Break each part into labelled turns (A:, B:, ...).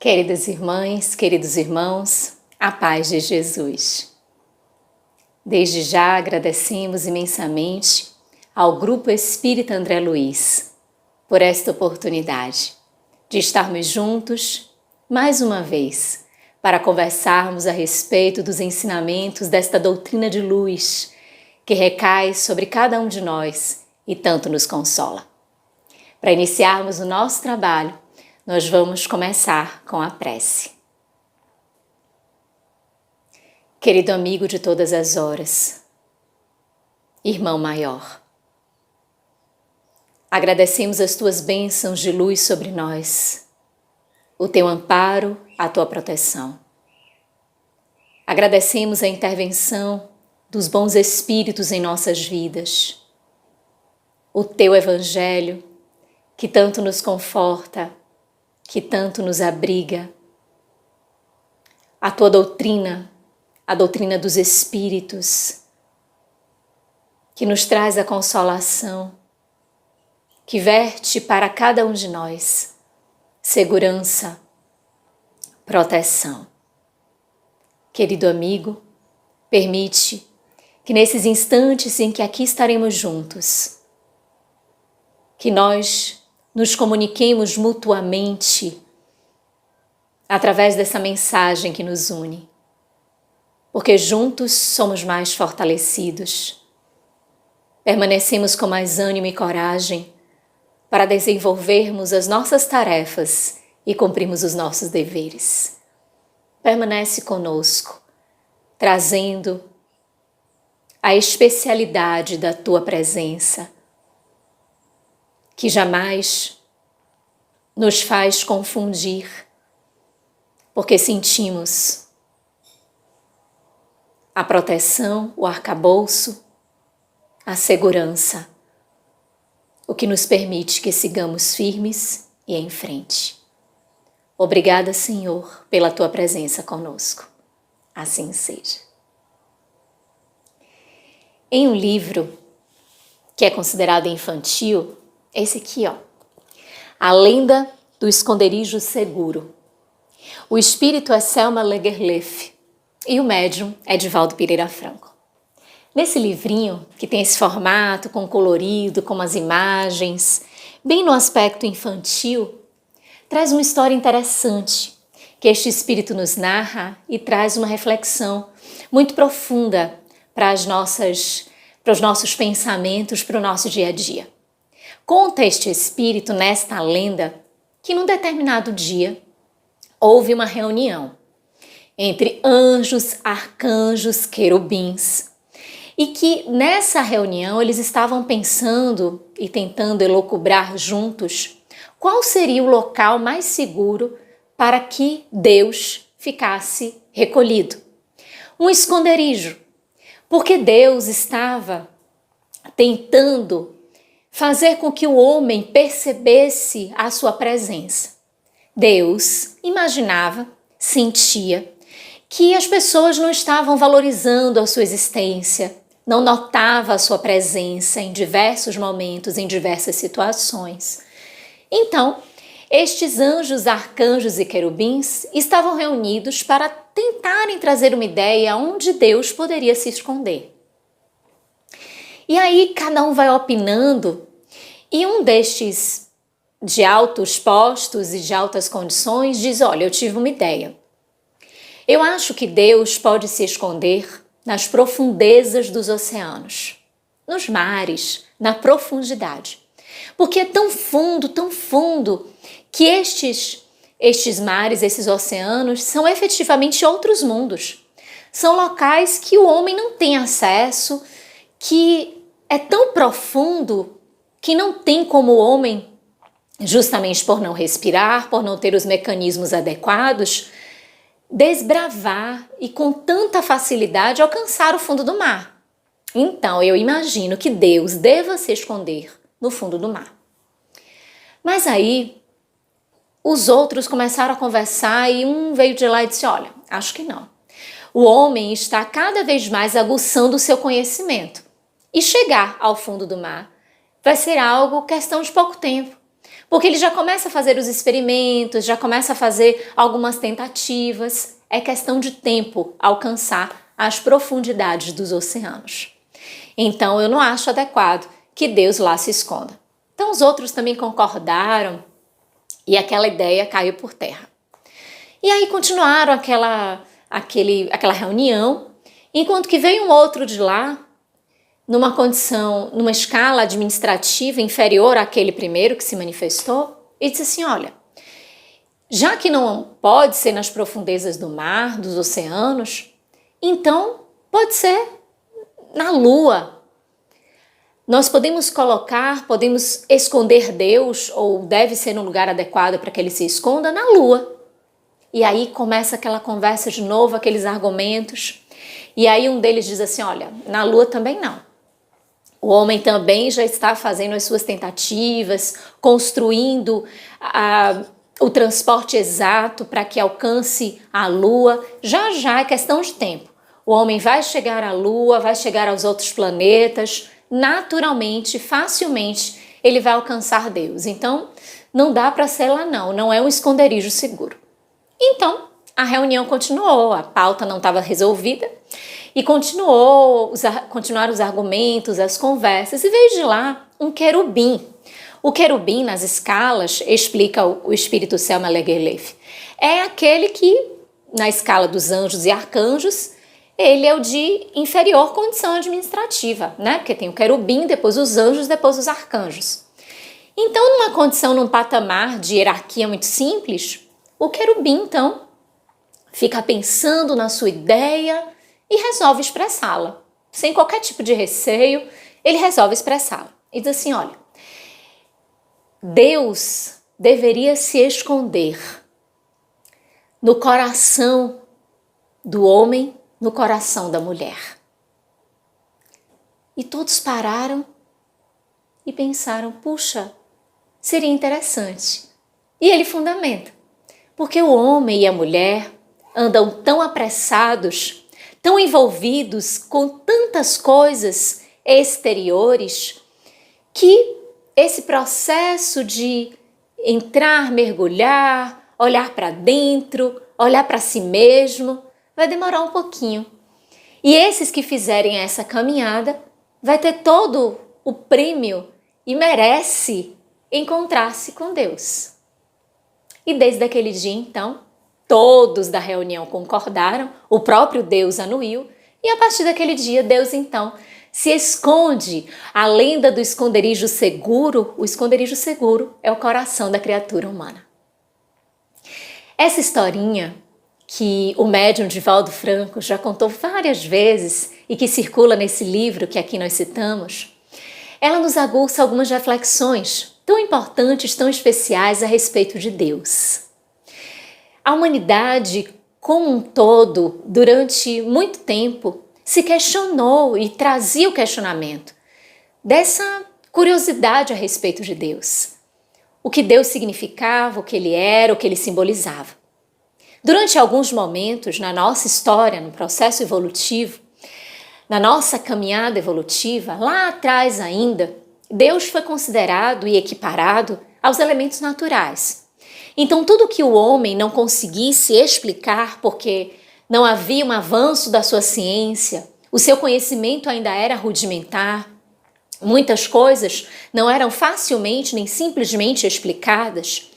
A: Queridas irmãs, queridos irmãos, a paz de Jesus. Desde já agradecemos imensamente ao Grupo Espírita André Luiz por esta oportunidade de estarmos juntos mais uma vez para conversarmos a respeito dos ensinamentos desta doutrina de luz que recai sobre cada um de nós e tanto nos consola. Para iniciarmos o nosso trabalho, nós vamos começar com a prece. Querido amigo de todas as horas, irmão maior, agradecemos as tuas bênçãos de luz sobre nós, o teu amparo, a tua proteção. Agradecemos a intervenção dos bons espíritos em nossas vidas, o teu evangelho que tanto nos conforta, que tanto nos abriga, a tua doutrina, a doutrina dos Espíritos, que nos traz a consolação, que verte para cada um de nós segurança, proteção. Querido amigo, permite que nesses instantes em que aqui estaremos juntos, que nós nos comuniquemos mutuamente através dessa mensagem que nos une, porque juntos somos mais fortalecidos, permanecemos com mais ânimo e coragem para desenvolvermos as nossas tarefas e cumprirmos os nossos deveres. Permanece conosco, trazendo a especialidade da tua presença, que jamais nos faz confundir, porque sentimos a proteção, o arcabouço, a segurança, o que nos permite que sigamos firmes e em frente. Obrigada, Senhor, pela tua presença conosco. Assim seja. Em um livro que é considerado infantil, esse aqui, A Lenda do Esconderijo Seguro. O espírito é Selma Lagerlöf e o médium é Divaldo Pereira Franco. Nesse livrinho, que tem esse formato com colorido, com as imagens, bem no aspecto infantil, traz uma história interessante que este espírito nos narra e traz uma reflexão muito profunda para os nossos pensamentos, para o nosso dia a dia. Conta este espírito nesta lenda que num determinado dia houve uma reunião entre anjos, arcanjos, querubins e que nessa reunião eles estavam pensando e tentando elocubrar juntos qual seria o local mais seguro para que Deus ficasse recolhido. Um esconderijo, porque Deus estava tentando fazer com que o homem percebesse a sua presença. Deus imaginava, sentia, que as pessoas não estavam valorizando a sua existência, não notava a sua presença em diversos momentos, em diversas situações. Então, estes anjos, arcanjos e querubins estavam reunidos para tentarem trazer uma ideia onde Deus poderia se esconder. E aí cada um vai opinando e um destes de altos postos e de altas condições diz, olha, eu tive uma ideia. Eu acho que Deus pode se esconder nas profundezas dos oceanos, nos mares, na profundidade. Porque é tão fundo, que estes mares, esses oceanos, são efetivamente outros mundos. São locais que o homem não tem acesso, que é tão profundo que não tem como o homem, justamente por não respirar, por não ter os mecanismos adequados, desbravar e com tanta facilidade alcançar o fundo do mar. Então eu imagino que Deus deva se esconder no fundo do mar. Mas aí os outros começaram a conversar e um veio de lá e disse, olha, acho que não. O homem está cada vez mais aguçando o seu conhecimento. E chegar ao fundo do mar vai ser algo questão de pouco tempo. Porque ele já começa a fazer os experimentos, já começa a fazer algumas tentativas. É questão de tempo alcançar as profundidades dos oceanos. Então eu não acho adequado que Deus lá se esconda. Então os outros também concordaram e aquela ideia caiu por terra. E aí continuaram aquela reunião, enquanto que veio um outro de lá, numa escala administrativa inferior àquele primeiro que se manifestou, e disse assim, olha, já que não pode ser nas profundezas do mar, dos oceanos, então pode ser na lua. Nós podemos esconder Deus, ou deve ser no lugar adequado para que ele se esconda, na lua. E aí começa aquela conversa de novo, aqueles argumentos. E aí um deles diz assim, olha, na lua também não. O homem também já está fazendo as suas tentativas, construindo o transporte exato para que alcance a lua. Já é questão de tempo. O homem vai chegar à lua, vai chegar aos outros planetas, naturalmente, facilmente, ele vai alcançar Deus. Então, não dá para ser lá não é um esconderijo seguro. Então, a reunião continuou, a pauta não estava resolvida e continuaram os argumentos, as conversas, e veio de lá um querubim. O querubim, nas escalas, explica o espírito Selma Lagerlöf, é aquele que, na escala dos anjos e arcanjos, ele é o de inferior condição administrativa, né? Porque tem o querubim, depois os anjos, depois os arcanjos. Então, num patamar de hierarquia muito simples, o querubim, então, fica pensando na sua ideia e resolve expressá-la. Sem qualquer tipo de receio, ele resolve expressá-la. E diz assim, olha, Deus deveria se esconder no coração do homem, no coração da mulher. E todos pararam e pensaram, puxa, seria interessante. E ele fundamenta, porque o homem e a mulher andam tão apressados, tão envolvidos com tantas coisas exteriores, que esse processo de entrar, mergulhar, olhar para dentro, olhar para si mesmo, vai demorar um pouquinho. E esses que fizerem essa caminhada vai ter todo o prêmio e merece encontrar-se com Deus. E desde aquele dia, então, todos da reunião concordaram, o próprio Deus anuiu, e a partir daquele dia, Deus, então, se esconde. A lenda do esconderijo seguro, o esconderijo seguro é o coração da criatura humana. Essa historinha que o médium Divaldo Franco já contou várias vezes e que circula nesse livro que aqui nós citamos, ela nos aguça algumas reflexões tão importantes, tão especiais a respeito de Deus. A humanidade, como um todo, durante muito tempo, se questionou e trazia o questionamento dessa curiosidade a respeito de Deus. O que Deus significava, o que Ele era, o que Ele simbolizava. Durante alguns momentos na nossa história, no processo evolutivo, na nossa caminhada evolutiva, lá atrás ainda, Deus foi considerado e equiparado aos elementos naturais. Então, tudo que o homem não conseguisse explicar, porque não havia um avanço da sua ciência, o seu conhecimento ainda era rudimentar, muitas coisas não eram facilmente nem simplesmente explicadas,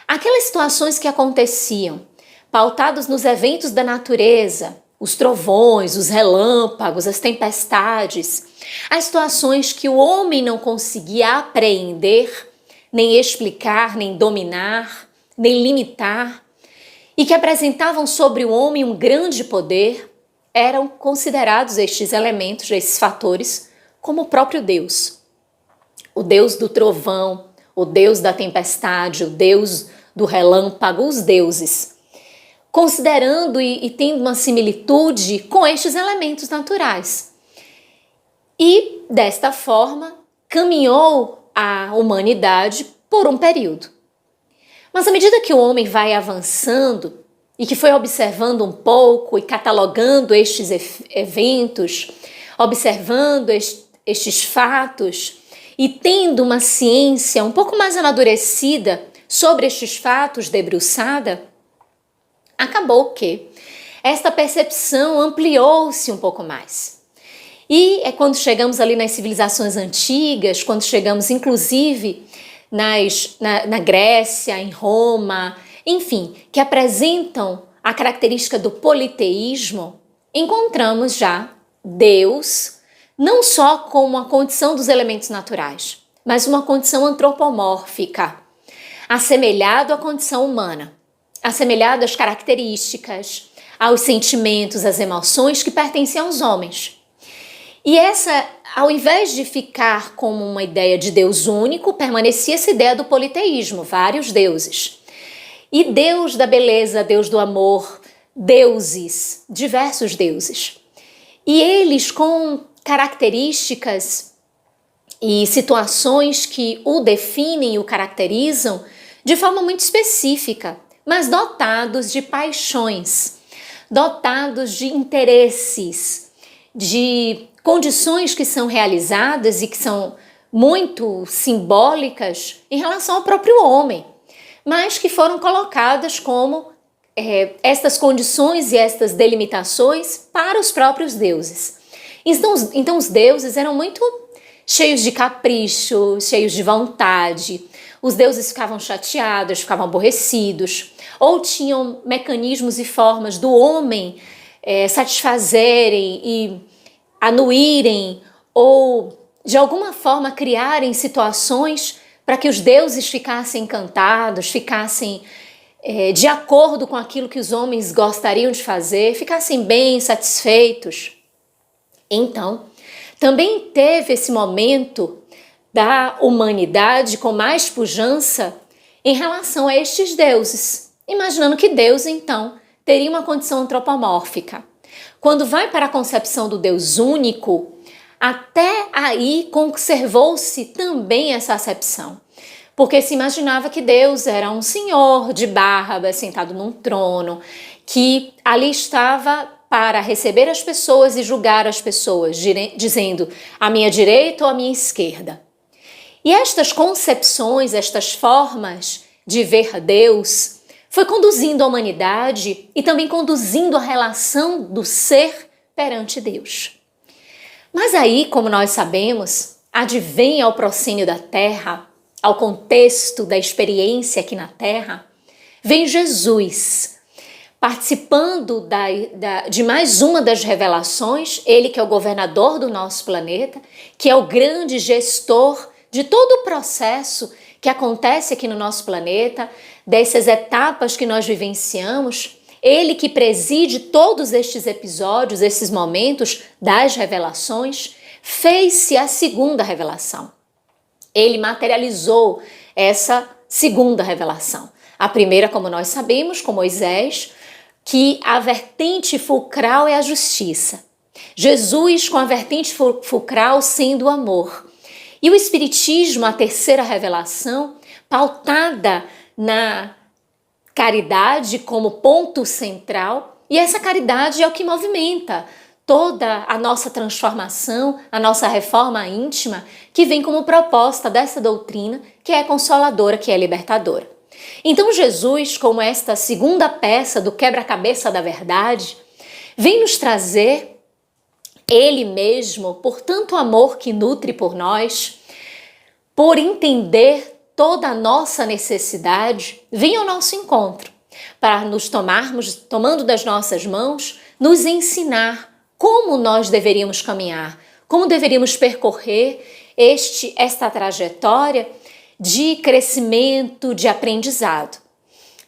A: aquelas situações que aconteciam, pautados nos eventos da natureza, os trovões, os relâmpagos, as tempestades, as situações que o homem não conseguia apreender, nem explicar, nem dominar, nem limitar, e que apresentavam sobre o homem um grande poder, eram considerados estes elementos, esses fatores, como o próprio Deus. O Deus do trovão, o Deus da tempestade, o Deus do relâmpago, os deuses. Considerando e tendo uma similitude com estes elementos naturais. E, desta forma, caminhou a humanidade por um período. Mas à medida que o homem vai avançando e que foi observando um pouco e catalogando estes eventos, observando estes fatos e tendo uma ciência um pouco mais amadurecida sobre estes fatos, debruçada, acabou que esta percepção ampliou-se um pouco mais. E é quando chegamos ali nas civilizações antigas, quando chegamos inclusive na Grécia, em Roma, enfim, que apresentam a característica do politeísmo, encontramos já Deus não só como uma condição dos elementos naturais, mas uma condição antropomórfica, assemelhado à condição humana, assemelhado às características, aos sentimentos, às emoções que pertencem aos homens. E essa, ao invés de ficar como uma ideia de Deus único, permanecia essa ideia do politeísmo, vários deuses. E Deus da beleza, Deus do amor, deuses, diversos deuses. E eles com características e situações que o definem e o caracterizam de forma muito específica, mas dotados de paixões, dotados de interesses, de condições que são realizadas e que são muito simbólicas em relação ao próprio homem, mas que foram colocadas como estas condições e estas delimitações para os próprios deuses. Então os deuses eram muito cheios de capricho, cheios de vontade. Os deuses ficavam chateados, ficavam aborrecidos, ou tinham mecanismos e formas do homem satisfazerem e anuírem, ou de alguma forma criarem situações para que os deuses ficassem encantados, ficassem de acordo com aquilo que os homens gostariam de fazer, ficassem bem satisfeitos. Então, também teve esse momento da humanidade com mais pujança em relação a estes deuses, imaginando que Deus, então, teria uma condição antropomórfica. Quando vai para a concepção do Deus único, até aí conservou-se também essa acepção, porque se imaginava que Deus era um senhor de barba sentado num trono, que ali estava para receber as pessoas e julgar as pessoas, dizendo à minha direita ou à minha esquerda. E estas concepções, estas formas de ver Deus, foi conduzindo a humanidade e também conduzindo a relação do ser perante Deus. Mas aí, como nós sabemos, advém ao proscênio da Terra, ao contexto da experiência aqui na Terra, vem Jesus, participando de mais uma das revelações, ele que é o governador do nosso planeta, que é o grande gestor de todo o processo que acontece aqui no nosso planeta, dessas etapas que nós vivenciamos, ele que preside todos estes episódios, esses momentos das revelações, fez-se a segunda revelação. Ele materializou essa segunda revelação. A primeira, como nós sabemos, com Moisés, que a vertente fulcral é a justiça. Jesus com a vertente fulcral sendo o amor. E o Espiritismo, a terceira revelação, pautada na caridade como ponto central, e essa caridade é o que movimenta toda a nossa transformação, a nossa reforma íntima, que vem como proposta dessa doutrina, que é consoladora, que é libertadora. Então Jesus, como esta segunda peça do quebra-cabeça da verdade, vem nos trazer Ele mesmo, por tanto amor que nutre por nós, por entender toda a nossa necessidade, vem ao nosso encontro, para nos tomando das nossas mãos, nos ensinar como nós deveríamos caminhar, como deveríamos percorrer esta trajetória de crescimento, de aprendizado.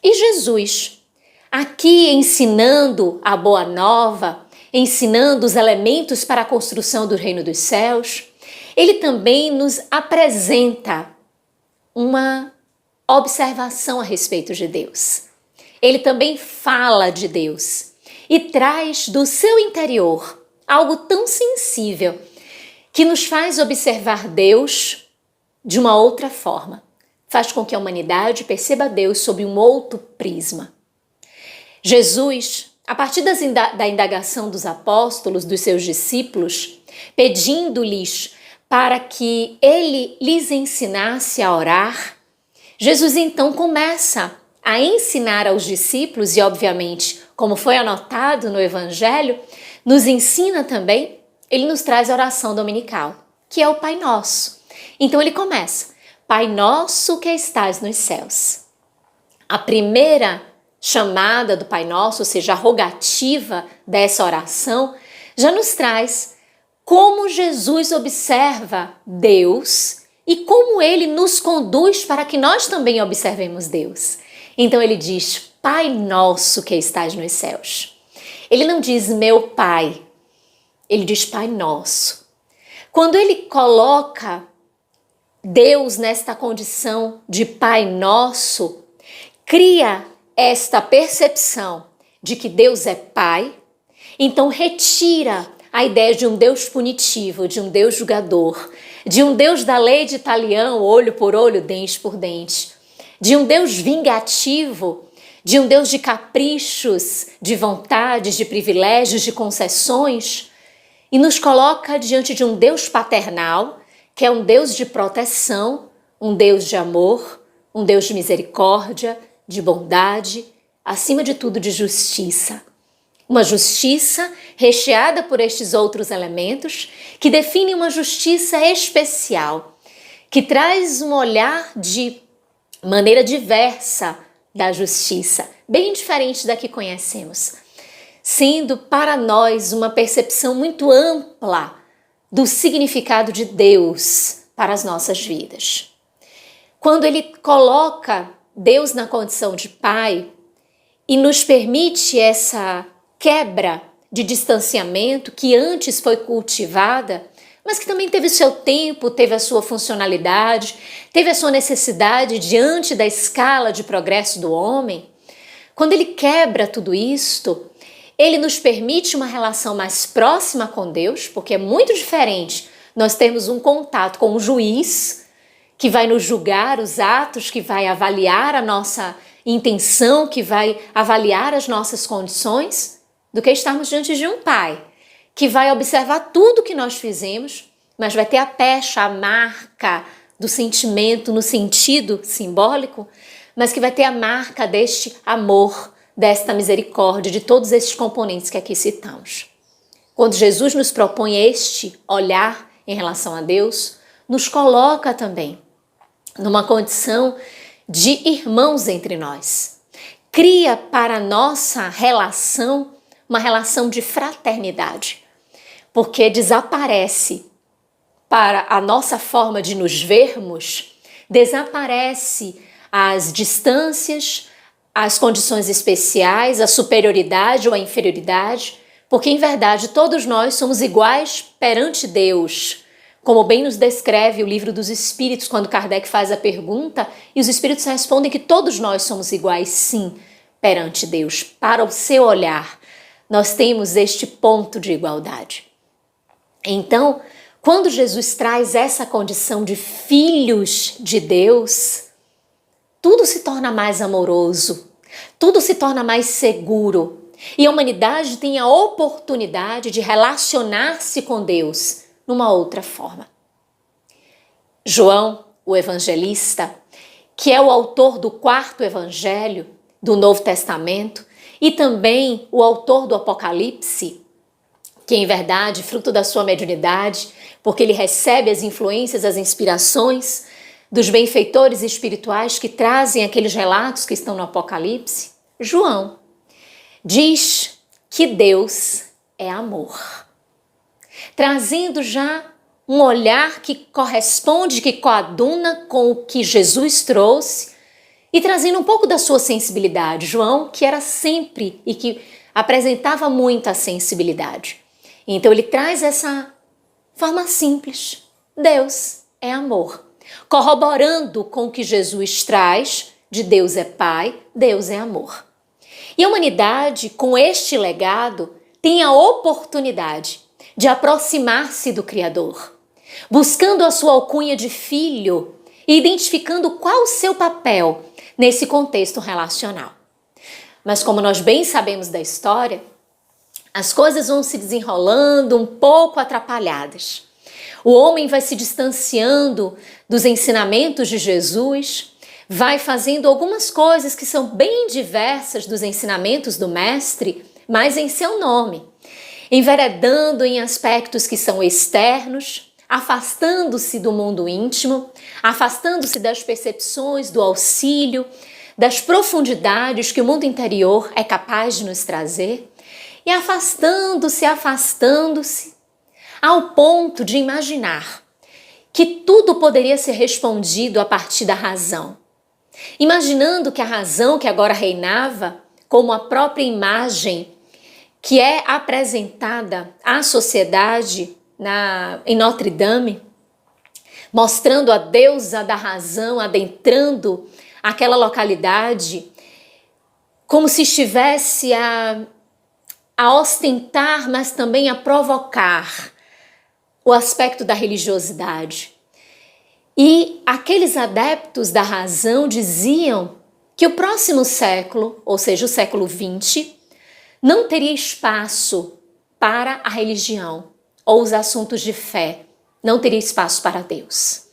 A: E Jesus, aqui ensinando a Boa Nova, ensinando os elementos para a construção do Reino dos Céus, ele também nos apresenta uma observação a respeito de Deus. Ele também fala de Deus e traz do seu interior algo tão sensível que nos faz observar Deus de uma outra forma. Faz com que a humanidade perceba Deus sob um outro prisma. Jesus, a partir da indagação dos apóstolos, dos seus discípulos, pedindo-lhes para que ele lhes ensinasse a orar, Jesus então começa a ensinar aos discípulos, e obviamente, como foi anotado no Evangelho, nos ensina também, ele nos traz a oração dominical, que é o Pai Nosso. Então ele começa, Pai Nosso que estás nos céus. A primeira chamada do Pai Nosso, ou seja, a rogativa dessa oração, já nos traz como Jesus observa Deus e como ele nos conduz para que nós também observemos Deus. Então ele diz, Pai Nosso que estás nos céus. Ele não diz meu Pai, ele diz Pai Nosso. Quando ele coloca Deus nesta condição de Pai Nosso, cria esta percepção de que Deus é Pai, então retira a ideia de um Deus punitivo, de um Deus julgador, de um Deus da lei de Talião, olho por olho, dente por dente, de um Deus vingativo, de um Deus de caprichos, de vontades, de privilégios, de concessões, e nos coloca diante de um Deus paternal, que é um Deus de proteção, um Deus de amor, um Deus de misericórdia, de bondade, acima de tudo de justiça. Uma justiça recheada por estes outros elementos que definem uma justiça especial, que traz um olhar de maneira diversa da justiça, bem diferente da que conhecemos, sendo para nós uma percepção muito ampla do significado de Deus para as nossas vidas. Quando ele coloca Deus na condição de Pai e nos permite essa quebra de distanciamento que antes foi cultivada, mas que também teve o seu tempo, teve a sua funcionalidade, teve a sua necessidade diante da escala de progresso do homem. Quando ele quebra tudo isto, ele nos permite uma relação mais próxima com Deus, porque é muito diferente nós termos um contato com um juiz que vai nos julgar os atos, que vai avaliar a nossa intenção, que vai avaliar as nossas condições, do que estarmos diante de um pai, que vai observar tudo que nós fizemos, mas vai ter a pecha, a marca do sentimento no sentido simbólico, mas que vai ter a marca deste amor, desta misericórdia, de todos esses componentes que aqui citamos. Quando Jesus nos propõe este olhar em relação a Deus, nos coloca também numa condição de irmãos entre nós. Cria para a nossa relação uma relação de fraternidade, porque desaparece para a nossa forma de nos vermos, desaparece as distâncias, as condições especiais, a superioridade ou a inferioridade, porque em verdade todos nós somos iguais perante Deus, como bem nos descreve o Livro dos Espíritos, quando Kardec faz a pergunta, e os Espíritos respondem que todos nós somos iguais, sim, perante Deus. Para o seu olhar, nós temos este ponto de igualdade. Então, quando Jesus traz essa condição de filhos de Deus, tudo se torna mais amoroso, tudo se torna mais seguro, e a humanidade tem a oportunidade de relacionar-se com Deus numa outra forma. João, o evangelista, que é o autor do 4º evangelho do Novo Testamento e também o autor do Apocalipse, que em verdade, fruto da sua mediunidade, porque ele recebe as influências, as inspirações dos benfeitores espirituais que trazem aqueles relatos que estão no Apocalipse, João diz que Deus é amor, trazendo já um olhar que corresponde, que coaduna com o que Jesus trouxe e trazendo um pouco da sua sensibilidade. João, que era sempre e que apresentava muita sensibilidade. Então ele traz essa forma simples. Deus é amor, corroborando com o que Jesus traz de Deus é Pai, Deus é amor. E a humanidade, com este legado, tem a oportunidade de aproximar-se do Criador, buscando a sua alcunha de filho e identificando qual o seu papel nesse contexto relacional. Mas como nós bem sabemos da história, as coisas vão se desenrolando um pouco atrapalhadas. O homem vai se distanciando dos ensinamentos de Jesus, vai fazendo algumas coisas que são bem diversas dos ensinamentos do Mestre, mas em seu nome, enveredando em aspectos que são externos, afastando-se do mundo íntimo, afastando-se das percepções, do auxílio, das profundidades que o mundo interior é capaz de nos trazer, e afastando-se, ao ponto de imaginar que tudo poderia ser respondido a partir da razão. Imaginando que a razão que agora reinava, como a própria imagem que é apresentada à sociedade em Notre Dame, mostrando a deusa da razão adentrando aquela localidade, como se estivesse a ostentar, mas também a provocar o aspecto da religiosidade. E aqueles adeptos da razão diziam que o próximo século, ou seja, o século XX, não teria espaço para a religião ou os assuntos de fé, não teria espaço para Deus.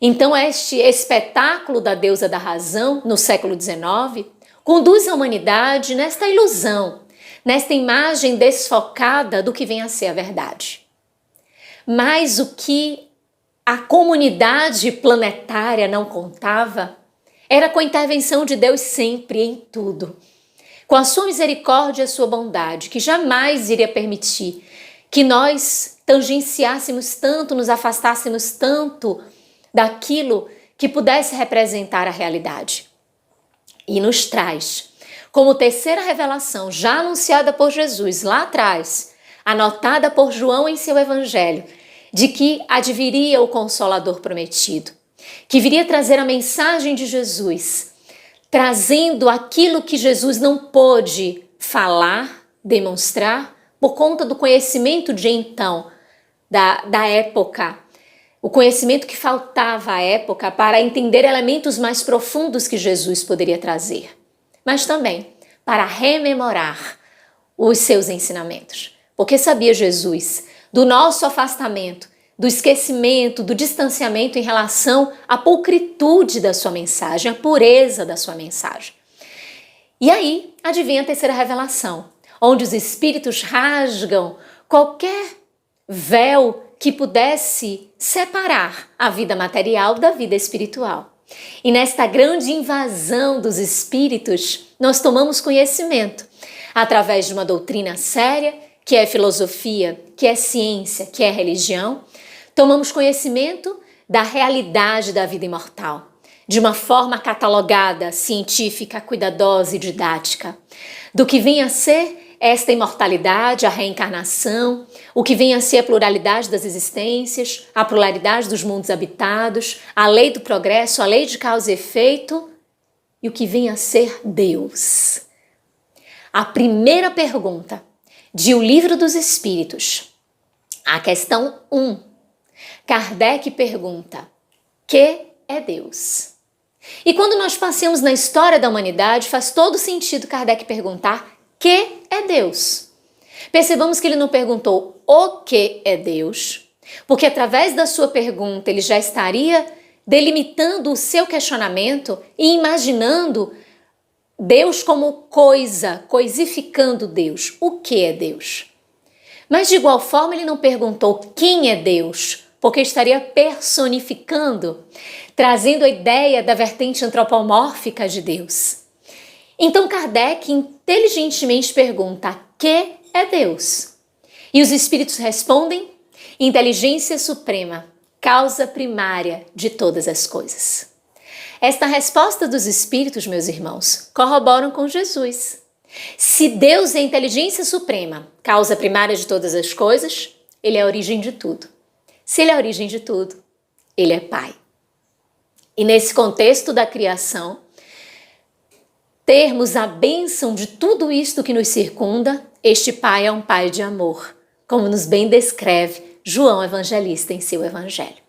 A: Então este espetáculo da deusa da razão, no século XIX, conduz a humanidade nesta ilusão, nesta imagem desfocada do que vem a ser a verdade. Mas o que a comunidade planetária não contava era com a intervenção de Deus sempre em tudo, com a sua misericórdia e a sua bondade, que jamais iria permitir que nós tangenciássemos tanto, nos afastássemos tanto daquilo que pudesse representar a realidade. E nos traz, como terceira revelação, já anunciada por Jesus lá atrás, anotada por João em seu evangelho, de que adviria o Consolador prometido, que viria trazer a mensagem de Jesus, trazendo aquilo que Jesus não pôde falar, demonstrar, por conta do conhecimento de então, da época, o conhecimento que faltava à época para entender elementos mais profundos que Jesus poderia trazer, mas também para rememorar os seus ensinamentos, porque sabia Jesus do nosso afastamento, do esquecimento, do distanciamento em relação à pulcritude da sua mensagem, à pureza da sua mensagem. E aí advém a terceira revelação, onde os espíritos rasgam qualquer véu que pudesse separar a vida material da vida espiritual. E nesta grande invasão dos espíritos, nós tomamos conhecimento através de uma doutrina séria, que é filosofia, que é ciência, que é religião. Tomamos conhecimento da realidade da vida imortal, de uma forma catalogada, científica, cuidadosa e didática, do que vem a ser esta imortalidade, a reencarnação, o que vem a ser a pluralidade das existências, a pluralidade dos mundos habitados, a lei do progresso, a lei de causa e efeito e o que vem a ser Deus. A primeira pergunta de O Livro dos Espíritos, a questão 1, Kardec pergunta: que é Deus? E quando nós passamos na história da humanidade, faz todo sentido Kardec perguntar: que é Deus? Percebamos que ele não perguntou o que é Deus, porque através da sua pergunta ele já estaria delimitando o seu questionamento e imaginando Deus como coisa, coisificando Deus. O que é Deus? Mas de igual forma ele não perguntou quem é Deus, porque estaria personificando, trazendo a ideia da vertente antropomórfica de Deus. Então Kardec inteligentemente pergunta: que é Deus? E os espíritos respondem: inteligência suprema, causa primária de todas as coisas. Esta resposta dos espíritos, meus irmãos, corroboram com Jesus. Se Deus é a inteligência suprema, causa primária de todas as coisas, ele é a origem de tudo. Se ele é a origem de tudo, ele é Pai. E nesse contexto da criação, termos a bênção de tudo isto que nos circunda, este Pai é um Pai de amor, como nos bem descreve João Evangelista em seu Evangelho.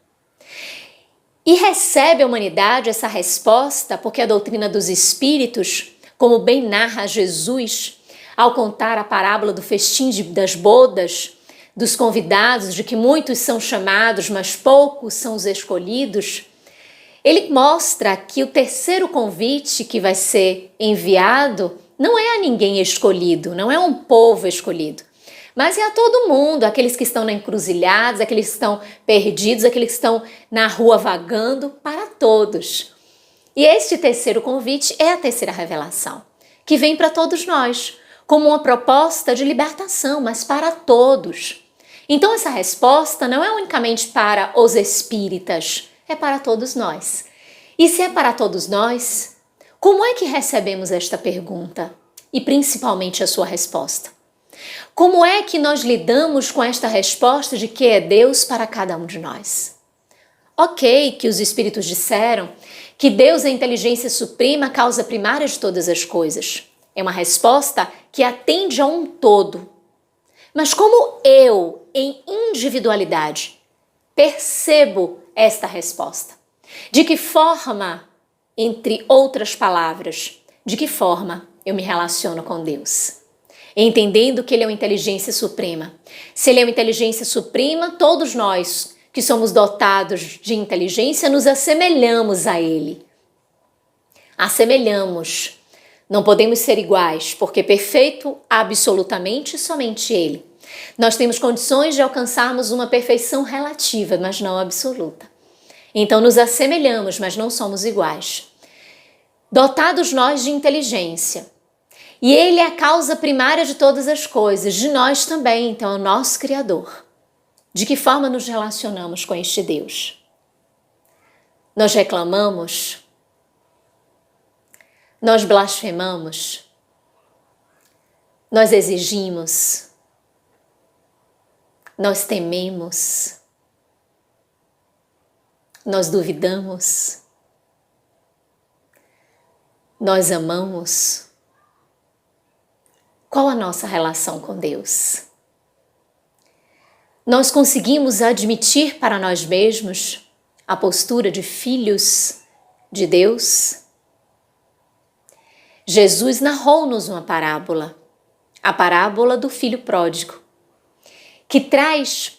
A: E recebe a humanidade essa resposta porque a doutrina dos Espíritos, como bem narra Jesus ao contar a parábola do festim das bodas, dos convidados, de que muitos são chamados, mas poucos são os escolhidos, ele mostra que o terceiro convite que vai ser enviado não é a ninguém escolhido, não é um povo escolhido, mas é a todo mundo, aqueles que estão na encruzilhada, aqueles que estão perdidos, aqueles que estão na rua vagando, para todos. E este terceiro convite é a terceira revelação, que vem para todos nós, como uma proposta de libertação, mas para todos. Então essa resposta não é unicamente para os espíritas, é para todos nós. E se é para todos nós, como é que recebemos esta pergunta? E principalmente a sua resposta. Como é que nós lidamos com esta resposta de que é Deus para cada um de nós? Ok, que os espíritos disseram que Deus é a inteligência suprema, a causa primária de todas as coisas. É uma resposta que atende a um todo. Mas como eu, em individualidade, percebo esta resposta? De que forma, entre outras palavras, de que forma eu me relaciono com Deus? Entendendo que Ele é uma inteligência suprema. Se Ele é uma inteligência suprema, todos nós que somos dotados de inteligência nos assemelhamos a Ele. Assemelhamos. Não podemos ser iguais, porque perfeito absolutamente somente Ele. Nós temos condições de alcançarmos uma perfeição relativa, mas não absoluta. Então nos assemelhamos, mas não somos iguais. Dotados nós de inteligência. E Ele é a causa primária de todas as coisas, de nós também, então é o nosso Criador. De que forma nos relacionamos com este Deus? Nós reclamamos? Nós blasfemamos? Nós exigimos? Nós tememos? Nós duvidamos? Nós amamos? Qual a nossa relação com Deus? Nós conseguimos admitir para nós mesmos a postura de filhos de Deus? Jesus narrou-nos uma parábola, a parábola do filho pródigo, que traz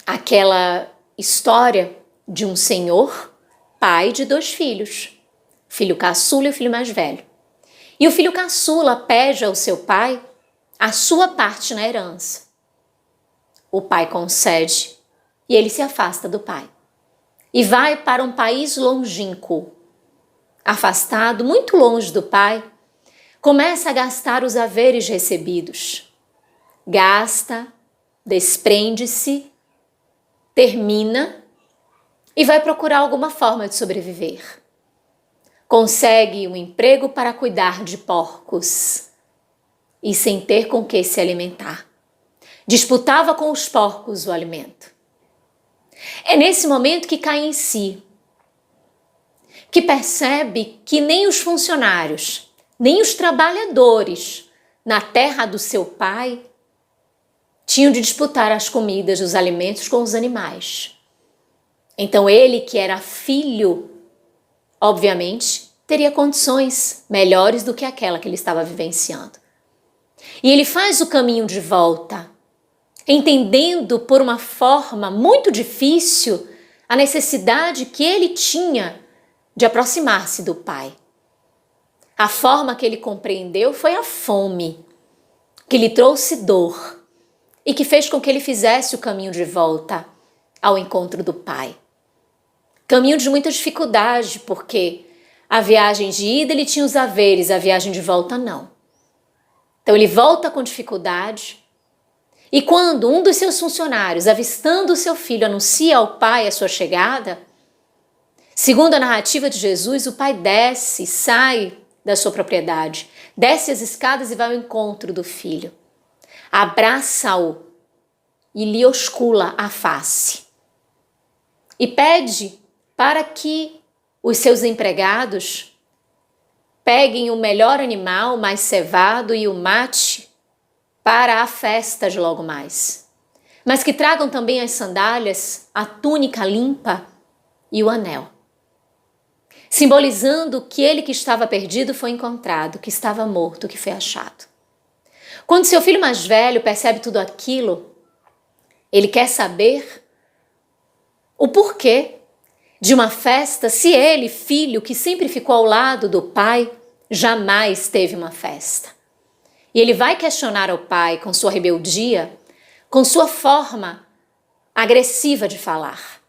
A: aquela história de um senhor, pai de 2 filhos, o filho caçula e o filho mais velho. E o filho caçula pede ao seu pai a sua parte na herança. O pai concede e ele se afasta do pai. E vai para um país longínquo, afastado, muito longe do pai, começa a gastar os haveres recebidos. Gasta, desprende-se, termina e vai procurar alguma forma de sobreviver. Consegue um emprego para cuidar de porcos e sem ter com que se alimentar. Disputava com os porcos o alimento. É nesse momento que cai em si, que percebe que nem os funcionários, nem os trabalhadores na terra do seu pai tinham de disputar as comidas, os alimentos com os animais. Então ele, que era filho, obviamente, teria condições melhores do que aquela que ele estava vivenciando. E ele faz o caminho de volta, entendendo por uma forma muito difícil a necessidade que ele tinha de aproximar-se do pai. A forma que ele compreendeu foi a fome, que lhe trouxe dor e que fez com que ele fizesse o caminho de volta ao encontro do pai. Caminho de muita dificuldade, porque a viagem de ida ele tinha os haveres, a viagem de volta não. Então ele volta com dificuldade e quando um dos seus funcionários, avistando o seu filho, anuncia ao pai a sua chegada, segundo a narrativa de Jesus, o pai desce, sai da sua propriedade, desce as escadas e vai ao encontro do filho. Abraça-o e lhe oscula a face. E pede para que os seus empregados peguem o melhor animal, mais cevado, e o mate para a festa de logo mais. Mas que tragam também as sandálias, a túnica limpa e o anel. Simbolizando que ele que estava perdido foi encontrado, que estava morto, que foi achado. Quando seu filho mais velho percebe tudo aquilo, Ele quer saber o porquê de uma festa se ele, filho, que sempre ficou ao lado do pai, jamais teve uma festa. E ele vai questionar ao pai com sua rebeldia, com sua forma agressiva de falar.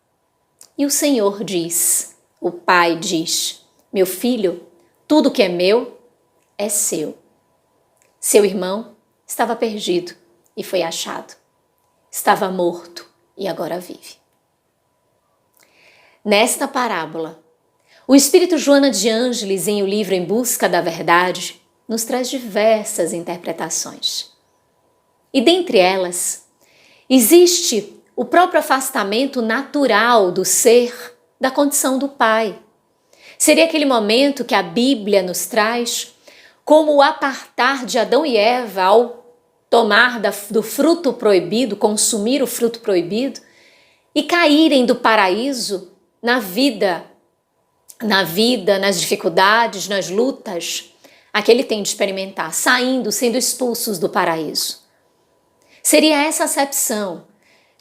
A: E o Senhor diz, o pai diz, meu filho, tudo que é meu é seu. Seu irmão estava perdido e foi achado. Estava morto e agora vive. Nesta parábola, o Espírito Joana de Ângeles, em o livro Em Busca da Verdade, nos traz diversas interpretações. E dentre elas, existe o próprio afastamento natural do ser da condição do pai. Seria aquele momento que a Bíblia nos traz como o apartar de Adão e Eva ao tomar do fruto proibido, consumir o fruto proibido e caírem do paraíso na vida, nas dificuldades, nas lutas, a que ele tem de experimentar, saindo, sendo expulsos do paraíso. Seria essa acepção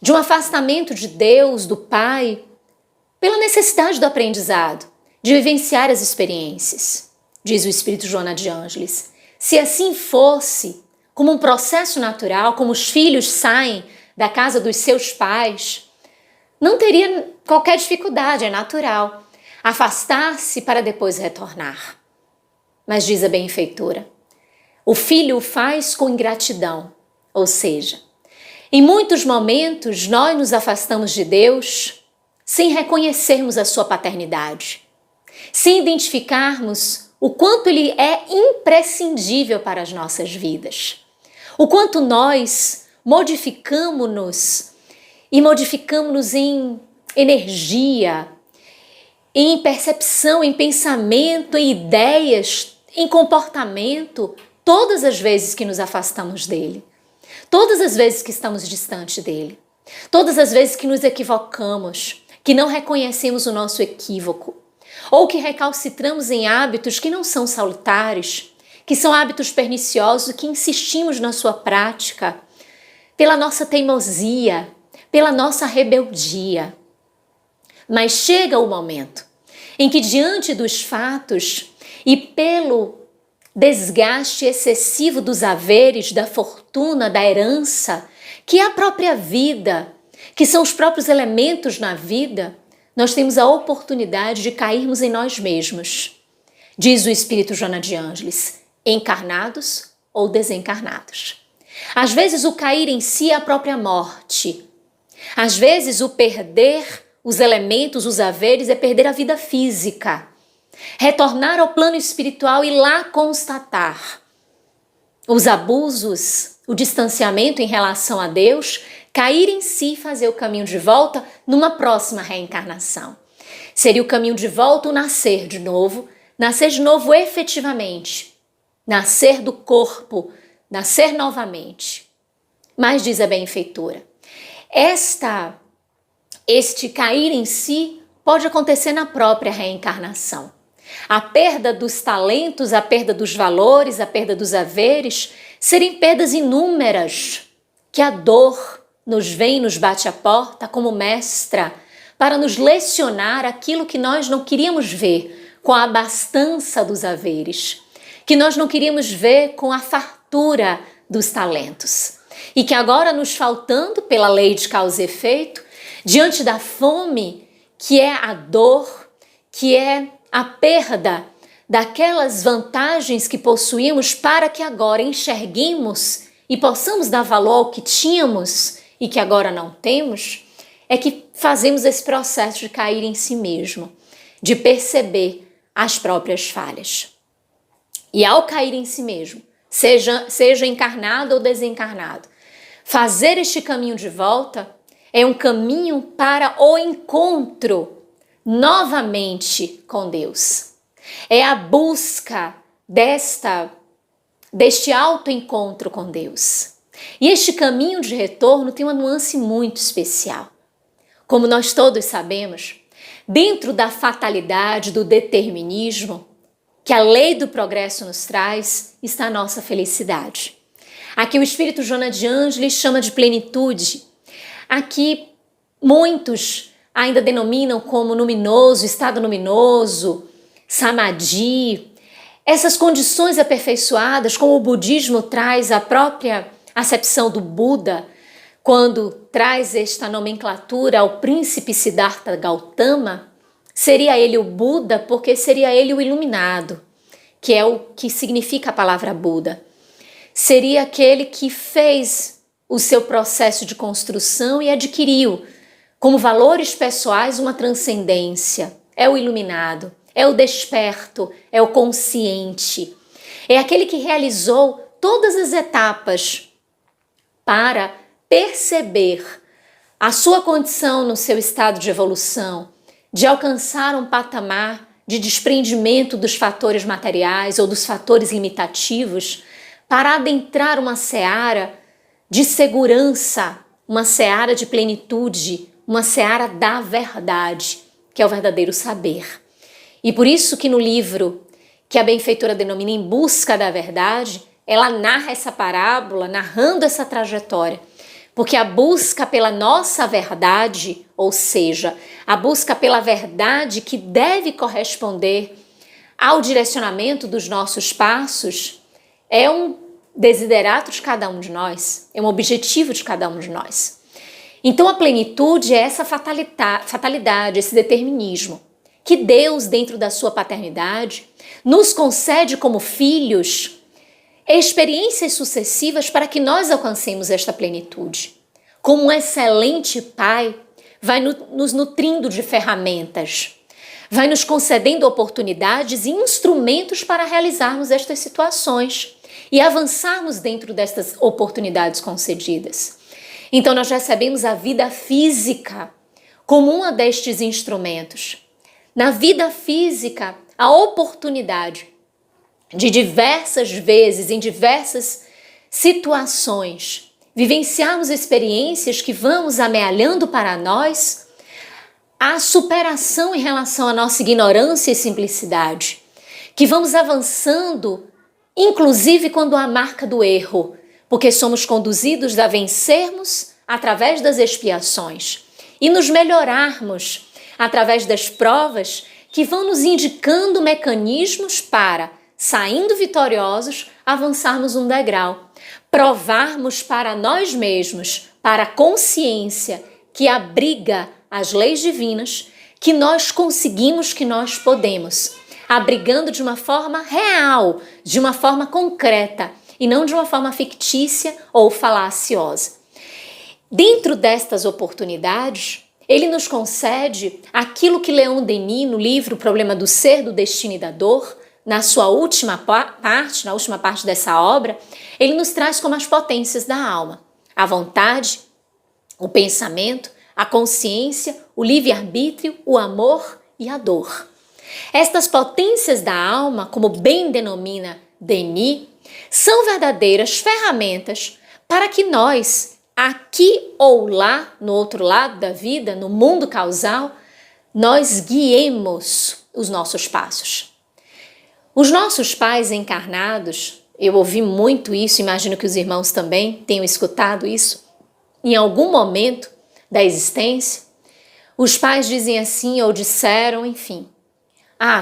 A: de um afastamento de Deus, do Pai, pela necessidade do aprendizado, de vivenciar as experiências, diz o Espírito Joana de Ângeles. Se assim fosse, como um processo natural, como os filhos saem da casa dos seus pais, não teria qualquer dificuldade, é natural, afastar-se para depois retornar. Mas diz a benfeitora, o filho o faz com ingratidão, ou seja, em muitos momentos nós nos afastamos de Deus sem reconhecermos a sua paternidade, sem identificarmos o quanto Ele é imprescindível para as nossas vidas, o quanto nós modificamos-nos em energia, em percepção, em pensamento, em ideias, em comportamento, todas as vezes que nos afastamos dele, todas as vezes que estamos distante dele, todas as vezes que nos equivocamos, que não reconhecemos o nosso equívoco, ou que recalcitramos em hábitos que não são salutares, que são hábitos perniciosos, que insistimos na sua prática, pela nossa teimosia, pela nossa rebeldia. Mas chega o momento em que, diante dos fatos e pelo desgaste excessivo dos haveres, da fortuna, da herança, que é a própria vida, que são os próprios elementos na vida, nós temos a oportunidade de cairmos em nós mesmos. Diz o Espírito Joana de Ângeles, encarnados ou desencarnados. Às vezes o cair em si é a própria morte. Às vezes o perder os elementos, os haveres, é perder a vida física. Retornar ao plano espiritual e lá constatar os abusos, o distanciamento em relação a Deus, cair em si e fazer o caminho de volta numa próxima reencarnação. Seria o caminho de volta o nascer de novo efetivamente, nascer do corpo, nascer novamente. Mas diz a benfeitora, este cair em si pode acontecer na própria reencarnação. A perda dos talentos, a perda dos valores, a perda dos haveres, serem perdas inúmeras, que a dor nos vem, nos bate à porta como mestra, para nos lecionar aquilo que nós não queríamos ver com a abastança dos haveres, que nós não queríamos ver com a fartura dos talentos. E que agora nos faltando pela lei de causa e efeito, diante da fome, que é a dor, que é a perda daquelas vantagens que possuímos para que agora enxerguemos e possamos dar valor ao que tínhamos e que agora não temos, é que fazemos esse processo de cair em si mesmo, de perceber as próprias falhas. E ao cair em si mesmo, seja encarnado ou desencarnado, fazer este caminho de volta é um caminho para o encontro novamente com Deus. É a busca deste autoencontro com Deus. E este caminho de retorno tem uma nuance muito especial. Como nós todos sabemos, dentro da fatalidade, do determinismo, que a lei do progresso nos traz, está a nossa felicidade. A que o Espírito Joana de Ângeles chama de plenitude, aqui muitos ainda denominam como luminoso, estado luminoso, samadhi, essas condições aperfeiçoadas, como o budismo traz a própria acepção do Buda, quando traz esta nomenclatura ao príncipe Siddhartha Gautama, seria ele o Buda porque seria ele o iluminado, que é o que significa a palavra Buda. Seria aquele que fez o seu processo de construção e adquiriu como valores pessoais uma transcendência. É o iluminado, é o desperto, é o consciente. É aquele que realizou todas as etapas para perceber a sua condição no seu estado de evolução, de alcançar um patamar de desprendimento dos fatores materiais ou dos fatores limitativos, para adentrar uma seara de segurança, uma seara de plenitude, uma seara da verdade, que é o verdadeiro saber. E por isso que no livro que a benfeitora denomina Em Busca da Verdade, ela narra essa parábola, narrando essa trajetória, porque a busca pela nossa verdade, ou seja, a busca pela verdade que deve corresponder ao direcionamento dos nossos passos, é um desiderato de cada um de nós, é um objetivo de cada um de nós. Então a plenitude é essa fatalidade, esse determinismo, que Deus, dentro da sua paternidade, nos concede como filhos experiências sucessivas para que nós alcancemos esta plenitude. Como um excelente pai, vai nos nutrindo de ferramentas, vai nos concedendo oportunidades e instrumentos para realizarmos estas situações e avançarmos dentro destas oportunidades concedidas. Então nós recebemos a vida física como um destes instrumentos. Na vida física, a oportunidade de diversas vezes, em diversas situações, vivenciarmos experiências que vamos amealhando para nós a superação em relação à nossa ignorância e simplicidade, que vamos avançando, inclusive quando há marca do erro, porque somos conduzidos a vencermos através das expiações e nos melhorarmos através das provas que vão nos indicando mecanismos para, saindo vitoriosos, avançarmos um degrau, provarmos para nós mesmos, para a consciência que abriga as leis divinas, que nós conseguimos, que nós podemos, abrigando de uma forma real, de uma forma concreta e não de uma forma fictícia ou falaciosa. Dentro destas oportunidades, ele nos concede aquilo que Leon Denis, no livro O Problema do Ser, do Destino e da Dor, na sua última parte, na última parte dessa obra, ele nos traz como as potências da alma: a vontade, o pensamento, a consciência, o livre-arbítrio, o amor e a dor. Estas potências da alma, como bem denomina Denis, são verdadeiras ferramentas para que nós, aqui ou lá, no outro lado da vida, no mundo causal, nós guiemos os nossos passos. Os nossos pais encarnados, eu ouvi muito isso, imagino que os irmãos também tenham escutado isso, em algum momento da existência, os pais dizem assim ou disseram, enfim,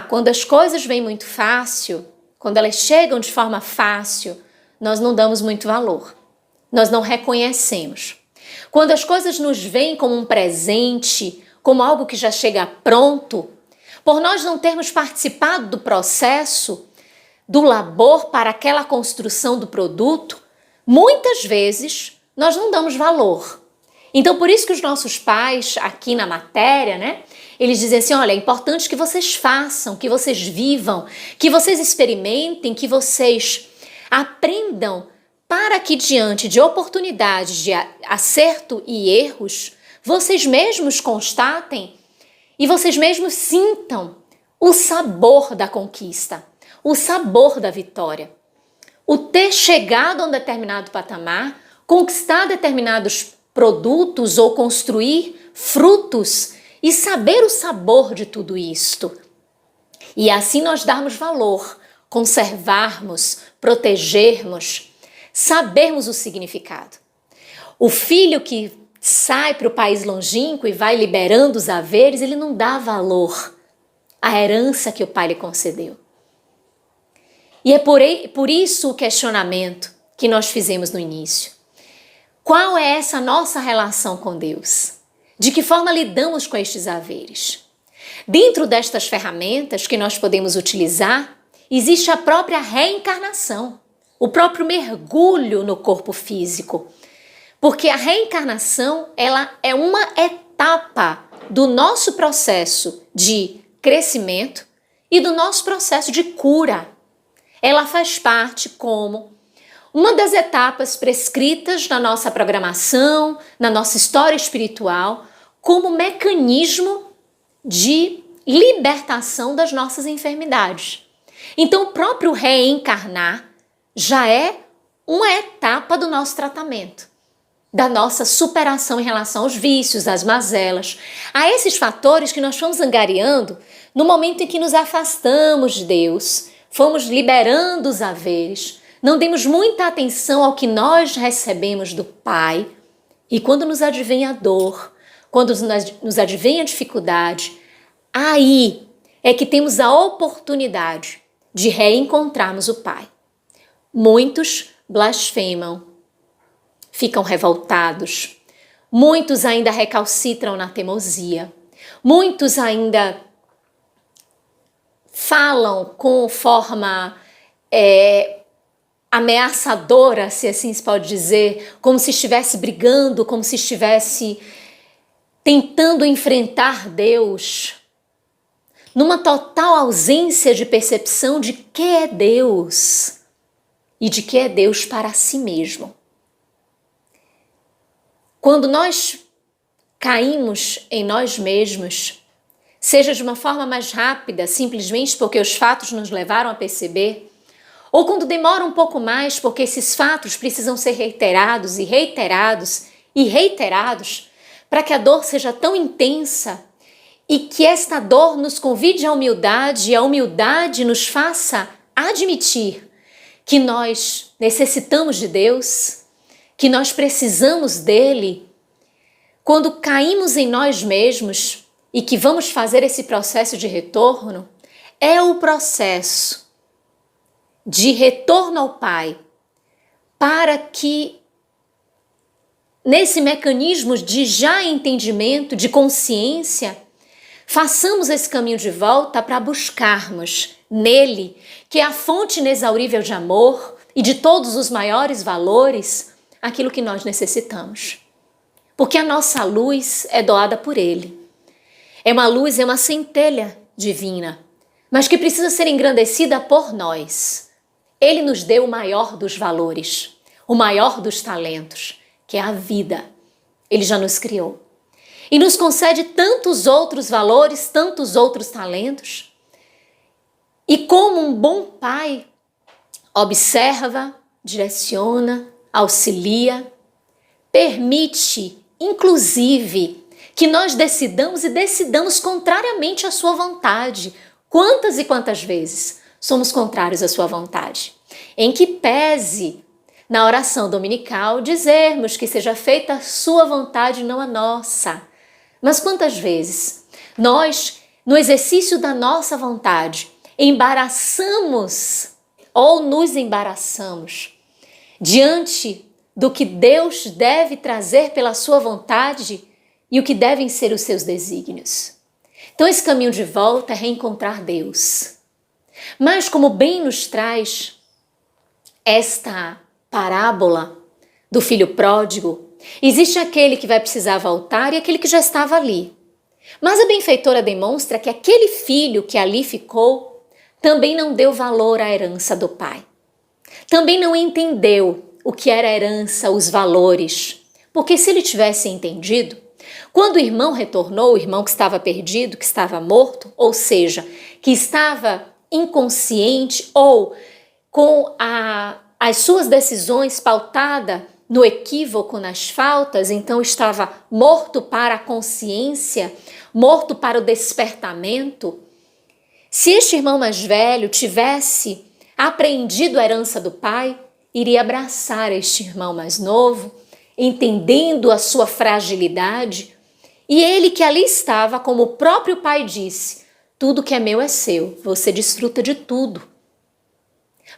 A: quando as coisas vêm muito fácil, quando elas chegam de forma fácil, nós não damos muito valor, nós não reconhecemos. Quando as coisas nos vêm como um presente, como algo que já chega pronto, por nós não termos participado do processo, do labor para aquela construção do produto, muitas vezes nós não damos valor. Então, por isso que os nossos pais, aqui na matéria, eles dizem assim, olha, é importante que vocês façam, que vocês vivam, que vocês experimentem, que vocês aprendam, para que diante de oportunidades de acerto e erros, vocês mesmos constatem e vocês mesmos sintam o sabor da conquista, o sabor da vitória. O ter chegado a um determinado patamar, conquistar determinados produtos ou construir frutos e saber o sabor de tudo isto. E assim nós darmos valor, conservarmos, protegermos, sabermos o significado. O filho que sai para o país longínquo e vai liberando os haveres, ele não dá valor à herança que o pai lhe concedeu. E é por isso o questionamento que nós fizemos no início. Qual é essa nossa relação com Deus? De que forma lidamos com estes haveres? Dentro destas ferramentas que nós podemos utilizar, existe a própria reencarnação, o próprio mergulho no corpo físico. Porque a reencarnação, ela é uma etapa do nosso processo de crescimento e do nosso processo de cura. Ela faz parte como uma das etapas prescritas na nossa programação, na nossa história espiritual, como mecanismo de libertação das nossas enfermidades. Então, o próprio reencarnar já é uma etapa do nosso tratamento, da nossa superação em relação aos vícios, às mazelas, a esses fatores que nós fomos angariando no momento em que nos afastamos de Deus, fomos liberando os haveres, não demos muita atenção ao que nós recebemos do Pai, e quando nos advém a dor, quando nos advém a dificuldade, aí é que temos a oportunidade de reencontrarmos o Pai. Muitos blasfemam, ficam revoltados, muitos ainda recalcitram na teimosia, muitos ainda falam com forma ameaçadora, se assim se pode dizer, como se estivesse brigando, como se estivesse tentando enfrentar Deus, numa total ausência de percepção de que é Deus e de que é Deus para si mesmo. Quando nós caímos em nós mesmos, seja de uma forma mais rápida, simplesmente porque os fatos nos levaram a perceber, ou quando demora um pouco mais porque esses fatos precisam ser reiterados e reiterados e reiterados para que a dor seja tão intensa e que esta dor nos convide à humildade e a humildade nos faça admitir que nós necessitamos de Deus, que nós precisamos dele. Quando caímos em nós mesmos e que vamos fazer esse processo de retorno, é o processo de retorno ao Pai, para que nesse mecanismo de já entendimento, de consciência, façamos esse caminho de volta para buscarmos nele, que é a fonte inexaurível de amor e de todos os maiores valores, aquilo que nós necessitamos. Porque a nossa luz é doada por ele. É uma luz, é uma centelha divina, mas que precisa ser engrandecida por nós. Ele nos deu o maior dos valores, o maior dos talentos, que é a vida. Ele já nos criou. E nos concede tantos outros valores, tantos outros talentos. E como um bom pai, observa, direciona, auxilia, permite, inclusive, que nós decidamos e decidamos contrariamente à sua vontade. Quantas e quantas vezes somos contrários à sua vontade? Em que pese, na oração dominical, dizermos que seja feita a sua vontade, não a nossa. Mas quantas vezes nós, no exercício da nossa vontade, embaraçamos ou nos embaraçamos diante do que Deus deve trazer pela sua vontade e o que devem ser os seus desígnios? Então esse caminho de volta é reencontrar Deus. Mas como bem nos traz esta parábola do filho pródigo, existe aquele que vai precisar voltar e aquele que já estava ali. Mas a benfeitora demonstra que aquele filho que ali ficou também não deu valor à herança do pai. Também não entendeu o que era a herança, os valores. Porque se ele tivesse entendido, quando o irmão retornou, o irmão que estava perdido, que estava morto, ou seja, que estava inconsciente ou com as suas decisões pautadas no equívoco, nas faltas, então estava morto para a consciência, morto para o despertamento. Se este irmão mais velho tivesse apreendido a herança do pai, iria abraçar este irmão mais novo entendendo a sua fragilidade, e ele que ali estava, como o próprio pai disse, tudo que é meu é seu, você desfruta de tudo.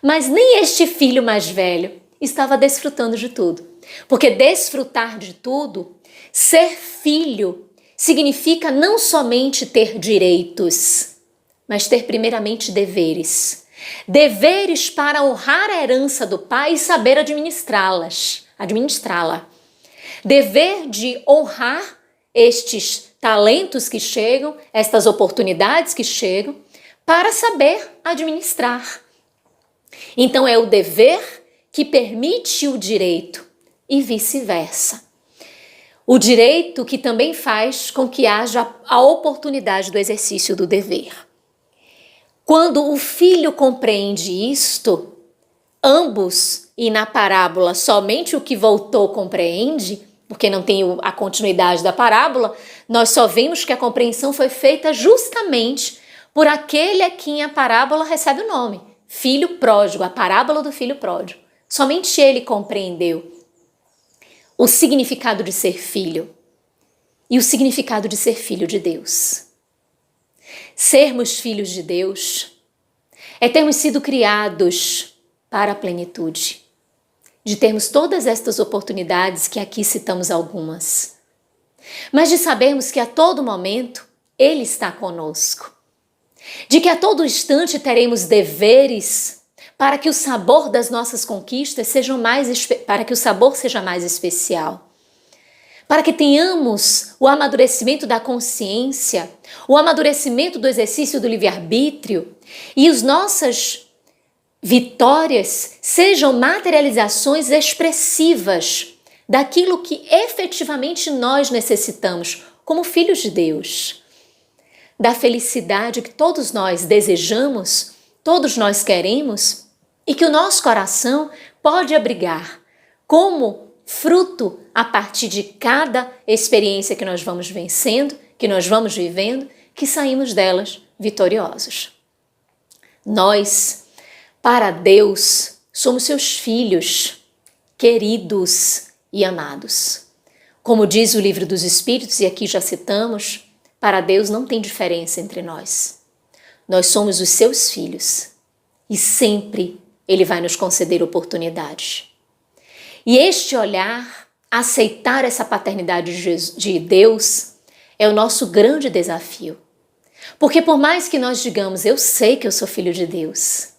A: Mas nem este filho mais velho estava desfrutando de tudo, porque desfrutar de tudo, ser filho, significa não somente ter direitos, mas ter primeiramente deveres. Deveres para honrar a herança do pai e saber administrá-la. Dever de honrar estes talentos que chegam, estas oportunidades que chegam, para saber administrar. Então é o dever que permite o direito e vice-versa. O direito que também faz com que haja a oportunidade do exercício do dever. Quando o filho compreende isto, ambos, e na parábola somente o que voltou compreende, porque não tem a continuidade da parábola, nós só vemos que a compreensão foi feita justamente por aquele a quem a parábola recebe o nome, filho pródigo, a parábola do filho pródigo. Somente ele compreendeu o significado de ser filho e o significado de ser filho de Deus. Sermos filhos de Deus é termos sido criados para a plenitude, de termos todas estas oportunidades que aqui citamos algumas, mas de sabermos que a todo momento Ele está conosco, de que a todo instante teremos deveres para que o sabor das nossas conquistas seja mais especial, para que tenhamos o amadurecimento da consciência, o amadurecimento do exercício do livre-arbítrio e as nossas vitórias sejam materializações expressivas daquilo que efetivamente nós necessitamos como filhos de Deus, da felicidade que todos nós desejamos, todos nós queremos e que o nosso coração pode abrigar como fruto a partir de cada experiência que nós vamos vencendo, que nós vamos vivendo, que saímos delas vitoriosos. Nós, para Deus, somos seus filhos, queridos e amados. Como diz o Livro dos Espíritos, e aqui já citamos, para Deus não tem diferença entre nós. Nós somos os seus filhos e sempre Ele vai nos conceder oportunidades. E este olhar, aceitar essa paternidade de Deus, é o nosso grande desafio. Porque por mais que nós digamos, eu sei que eu sou filho de Deus,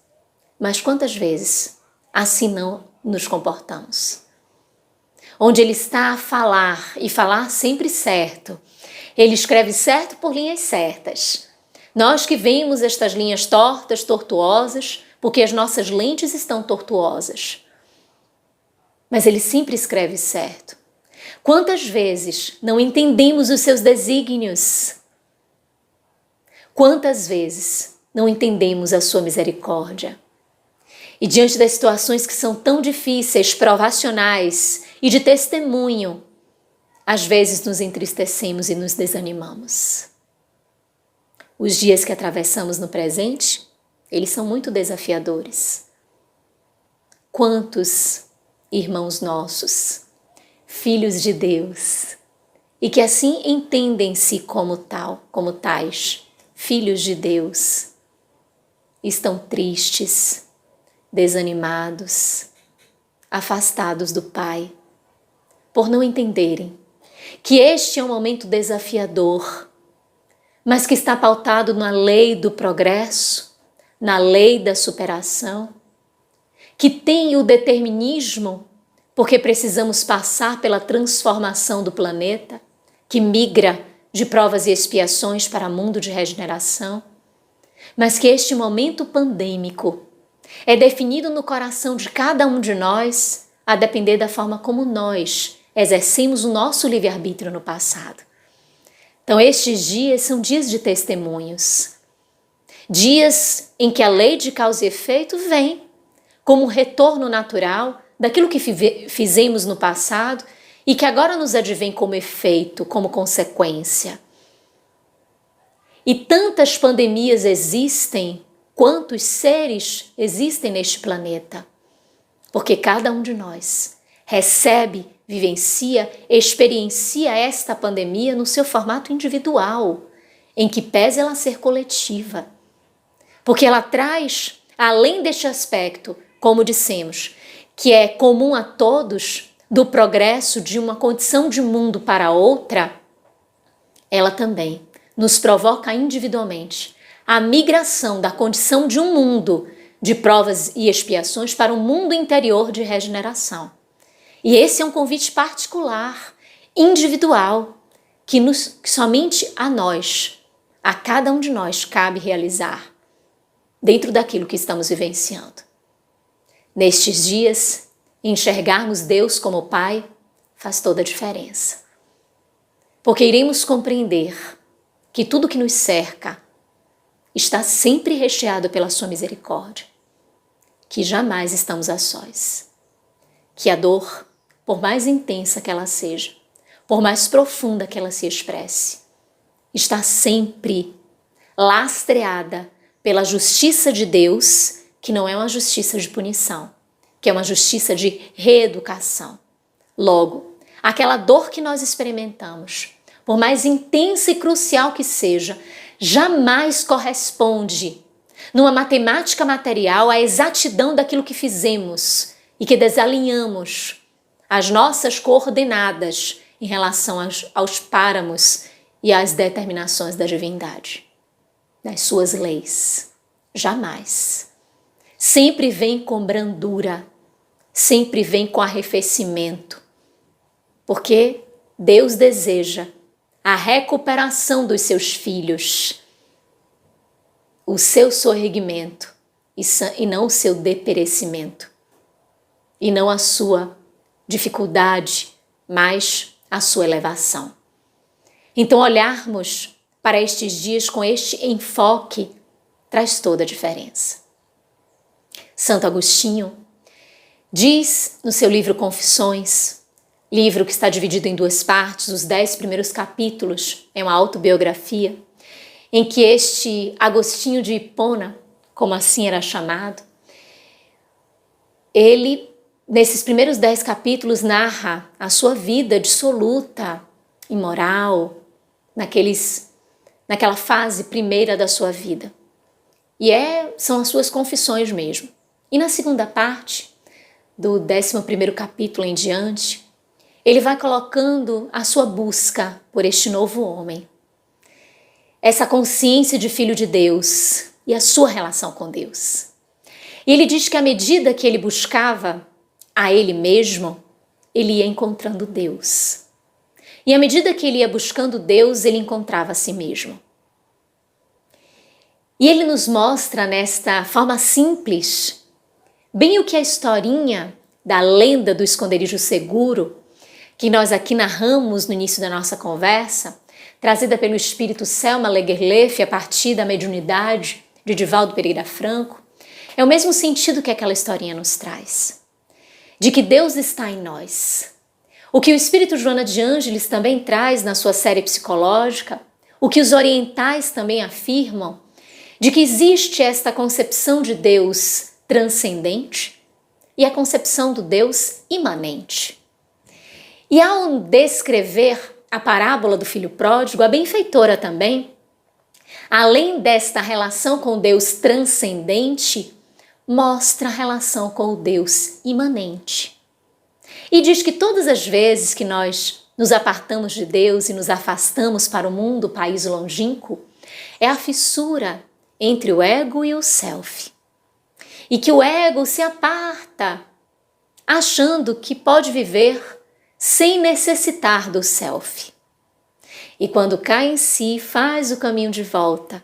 A: mas quantas vezes assim não nos comportamos? Onde Ele está a falar, e falar sempre certo, Ele escreve certo por linhas certas. Nós que vemos estas linhas tortas, tortuosas, porque as nossas lentes estão tortuosas. Mas Ele sempre escreve certo. Quantas vezes não entendemos os seus desígnios? Quantas vezes não entendemos a sua misericórdia? E diante das situações que são tão difíceis, provacionais e de testemunho, às vezes nos entristecemos e nos desanimamos. Os dias que atravessamos no presente, eles são muito desafiadores. Quantos irmãos nossos, filhos de Deus, e que assim entendem-se como tais, filhos de Deus, estão tristes, desanimados, afastados do Pai, por não entenderem que este é um momento desafiador, mas que está pautado na lei do progresso, na lei da superação, que tem o determinismo, porque precisamos passar pela transformação do planeta, que migra de provas e expiações para mundo de regeneração, mas que este momento pandêmico é definido no coração de cada um de nós, a depender da forma como nós exercemos o nosso livre-arbítrio no passado. Então estes dias são dias de testemunhos, dias em que a lei de causa e efeito vem como um retorno natural daquilo que fizemos no passado e que agora nos advém como efeito, como consequência. E tantas pandemias existem, quantos seres existem neste planeta, porque cada um de nós recebe vivencia, experiencia esta pandemia no seu formato individual, em que pese ela ser coletiva. Porque ela traz, além deste aspecto, como dissemos, que é comum a todos, do progresso de uma condição de mundo para outra, ela também nos provoca individualmente a migração da condição de um mundo de provas e expiações para um mundo interior de regeneração. E esse é um convite particular, individual, que somente a nós, a cada um de nós, cabe realizar dentro daquilo que estamos vivenciando. Nestes dias, enxergarmos Deus como Pai faz toda a diferença. Porque iremos compreender que tudo que nos cerca está sempre recheado pela sua misericórdia, que jamais estamos a sós, que a dor, por mais intensa que ela seja, por mais profunda que ela se expresse, está sempre lastreada pela justiça de Deus, que não é uma justiça de punição, que é uma justiça de reeducação. Logo, aquela dor que nós experimentamos, por mais intensa e crucial que seja, jamais corresponde, numa matemática material, à exatidão daquilo que fizemos e que desalinhamos as nossas coordenadas em relação aos páramos e às determinações da divindade, das suas leis. Jamais. Sempre vem com brandura, sempre vem com arrefecimento, porque Deus deseja a recuperação dos seus filhos, o seu sorregimento e não o seu deperecimento, e não a sua dificuldade, mas a sua elevação. Então, olharmos para estes dias com este enfoque traz toda a diferença. Santo Agostinho diz no seu livro Confissões, livro que está dividido em 2 partes, os 10 primeiros capítulos, é uma autobiografia, em que este Agostinho de Hipona, como assim era chamado, ele, nesses primeiros 10 capítulos, narra a sua vida dissoluta, imoral, naquela fase primeira da sua vida. E são as suas confissões mesmo. E na segunda parte, do 11º capítulo em diante, ele vai colocando a sua busca por este novo homem. Essa consciência de filho de Deus e a sua relação com Deus. E ele diz que à medida que ele buscava a ele mesmo, ele ia encontrando Deus. E à medida que ele ia buscando Deus, ele encontrava a si mesmo. E ele nos mostra nesta forma simples, bem o que a historinha da lenda do esconderijo seguro, que nós aqui narramos no início da nossa conversa, trazida pelo espírito Selma Lagerlöf a partir da mediunidade de Divaldo Pereira Franco, é o mesmo sentido que aquela historinha nos traz. De que Deus está em nós. O que o espírito Joana de Ângeles também traz na sua série psicológica, o que os orientais também afirmam, de que existe esta concepção de Deus transcendente e a concepção do Deus imanente. E ao descrever a parábola do filho pródigo, a benfeitora também, além desta relação com o Deus transcendente, mostra a relação com o Deus imanente. E diz que todas as vezes que nós nos apartamos de Deus e nos afastamos para o mundo, o país longínquo, é a fissura entre o ego e o self. E que o ego se aparta, achando que pode viver sem necessitar do self. E quando cai em si, faz o caminho de volta,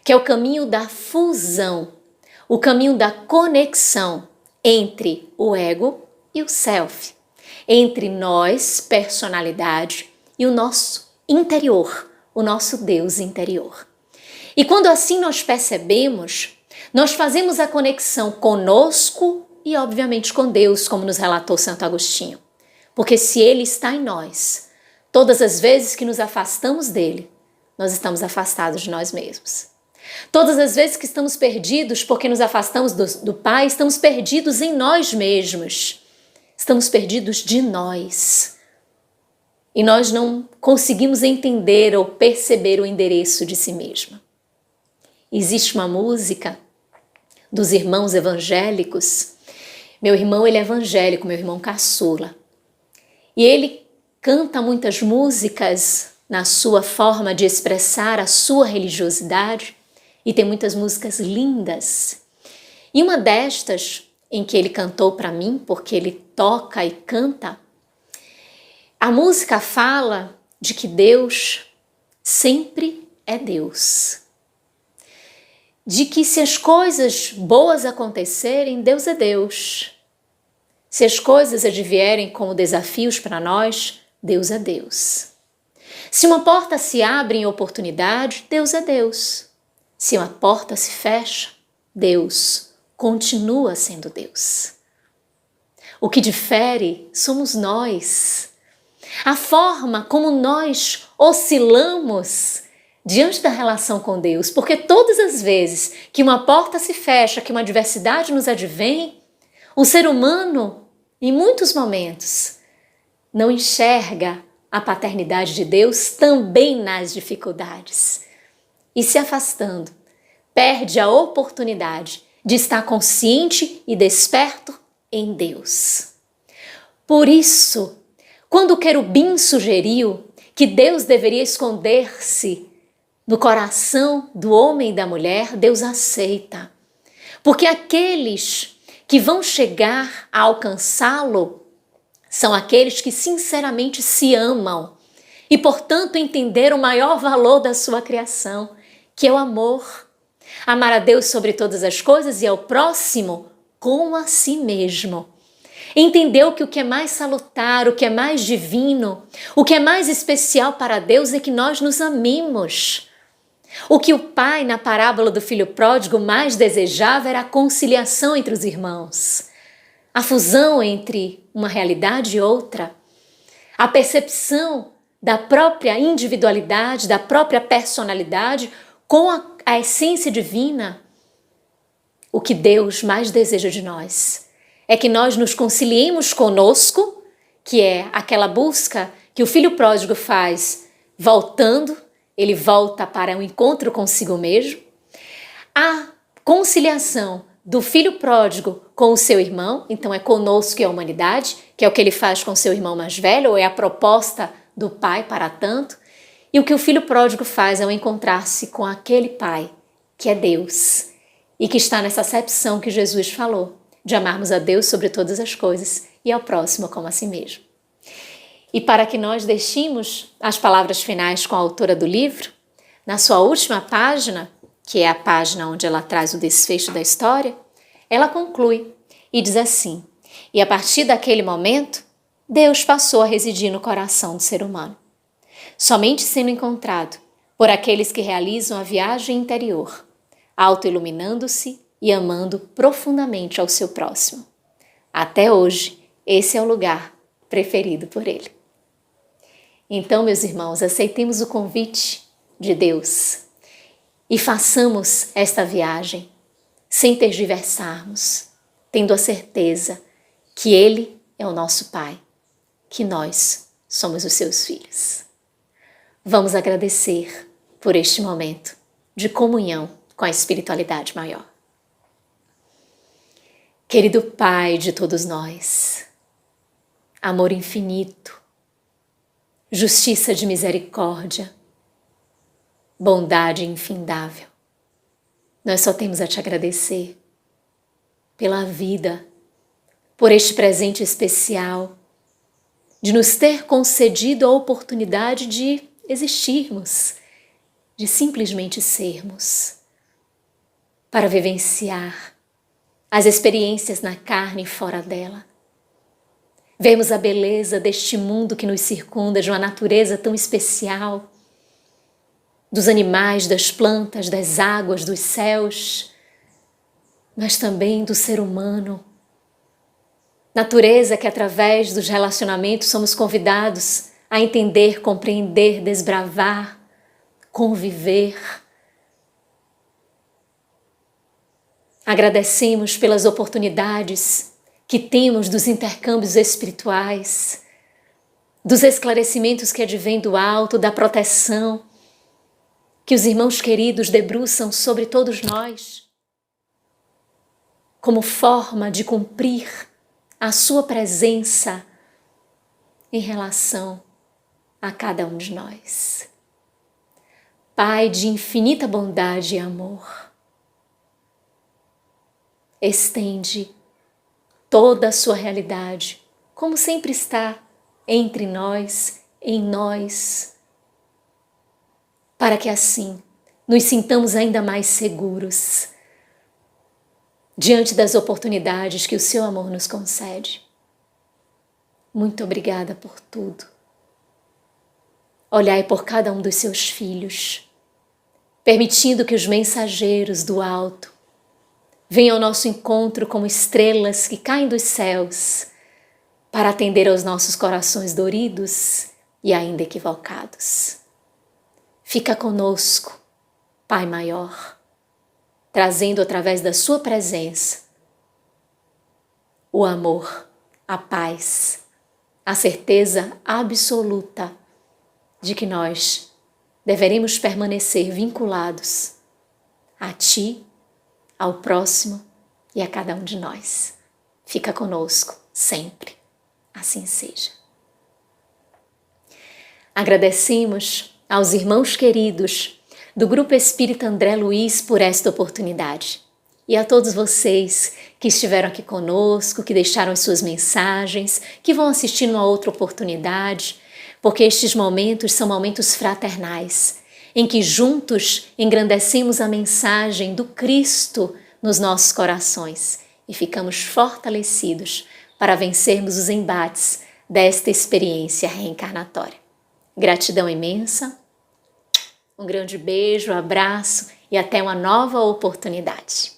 A: que é o caminho da fusão, o caminho da conexão entre o ego e o self, entre nós, personalidade, e o nosso interior, o nosso Deus interior. E quando assim nós percebemos, nós fazemos a conexão conosco e obviamente com Deus, como nos relatou Santo Agostinho. Porque se Ele está em nós, todas as vezes que nos afastamos dele, nós estamos afastados de nós mesmos. Todas as vezes que estamos perdidos porque nos afastamos do Pai, estamos perdidos em nós mesmos. estamos perdidos de nós. E nós não conseguimos entender ou perceber o endereço de si mesma. Existe uma música dos irmãos evangélicos. Meu irmão, ele é evangélico, meu irmão caçula. E ele canta muitas músicas na sua forma de expressar a sua religiosidade. E tem muitas músicas lindas. E uma destas, em que ele cantou para mim, porque ele toca e canta, a música fala de que Deus sempre é Deus. De que se as coisas boas acontecerem, Deus é Deus. Se as coisas advierem como desafios para nós, Deus é Deus. Se uma porta se abre em oportunidade, Deus é Deus. Se uma porta se fecha, Deus continua sendo Deus. O que difere somos nós. A forma como nós oscilamos diante da relação com Deus, porque todas as vezes que uma porta se fecha, que uma adversidade nos advém, o ser humano, em muitos momentos, não enxerga a paternidade de Deus também nas dificuldades. E se afastando, perde a oportunidade de estar consciente e desperto em Deus. Por isso, quando o querubim sugeriu que Deus deveria esconder-se no coração do homem e da mulher, Deus aceita. Porque aqueles que vão chegar a alcançá-lo são aqueles que sinceramente se amam e, portanto, entenderam o maior valor da sua criação, que é o amor. Amar a Deus sobre todas as coisas e ao próximo como a si mesmo. Entendeu que o que é mais salutar, o que é mais divino, o que é mais especial para Deus é que nós nos amemos. O que o pai, na parábola do filho pródigo, mais desejava era a conciliação entre os irmãos. A fusão entre uma realidade e outra. A percepção da própria individualidade, da própria personalidade com a essência divina. O que Deus mais deseja de nós é que nós nos conciliemos conosco, que é aquela busca que o filho pródigo faz voltando, ele volta para o encontro consigo mesmo. A conciliação do filho pródigo com o seu irmão, então é conosco e a humanidade, que é o que ele faz com seu irmão mais velho, ou é a proposta do pai para tanto. E o que o filho pródigo faz é encontrar-se com aquele pai, que é Deus, e que está nessa acepção que Jesus falou, de amarmos a Deus sobre todas as coisas e ao próximo como a si mesmo. E para que nós deixemos as palavras finais com a autora do livro, na sua última página, que é a página onde ela traz o desfecho da história, ela conclui e diz assim: e a partir daquele momento, Deus passou a residir no coração do ser humano, somente sendo encontrado por aqueles que realizam a viagem interior, autoiluminando-se e amando profundamente ao seu próximo. Até hoje, esse é o lugar preferido por ele. Então, meus irmãos, aceitemos o convite de Deus e façamos esta viagem sem tergiversarmos, tendo a certeza que Ele é o nosso Pai, que nós somos os seus filhos. Vamos agradecer por este momento de comunhão com a espiritualidade maior. Querido Pai de todos nós, amor infinito, justiça de misericórdia, bondade infindável, nós só temos a te agradecer pela vida, por este presente especial, de nos ter concedido a oportunidade de existirmos, de simplesmente sermos, para vivenciar as experiências na carne e fora dela. Vemos a beleza deste mundo que nos circunda, de uma natureza tão especial, dos animais, das plantas, das águas, dos céus, mas também do ser humano. Natureza que através dos relacionamentos somos convidados a entender, compreender, desbravar, conviver. Agradecemos pelas oportunidades que temos dos intercâmbios espirituais, dos esclarecimentos que advêm do alto, da proteção que os irmãos queridos debruçam sobre todos nós, como forma de cumprir a sua presença em relação a cada um de nós. Pai de infinita bondade e amor, estende toda a sua realidade, como sempre está, entre nós, em nós, para que assim nos sintamos ainda mais seguros diante das oportunidades que o seu amor nos concede. Muito obrigada por tudo. Olhai por cada um dos seus filhos, permitindo que os mensageiros do alto venham ao nosso encontro como estrelas que caem dos céus para atender aos nossos corações doridos e ainda equivocados. Fica conosco, Pai Maior, trazendo através da sua presença o amor, a paz, a certeza absoluta de que nós deveremos permanecer vinculados a Ti, ao próximo e a cada um de nós. Fica conosco sempre. Assim seja. Agradecemos aos irmãos queridos do Grupo Espírita André Luiz por esta oportunidade. E a todos vocês que estiveram aqui conosco, que deixaram as suas mensagens, que vão assistir numa outra oportunidade, porque estes momentos são momentos fraternais, em que juntos engrandecemos a mensagem do Cristo nos nossos corações e ficamos fortalecidos para vencermos os embates desta experiência reencarnatória. Gratidão imensa, um grande beijo, abraço e até uma nova oportunidade.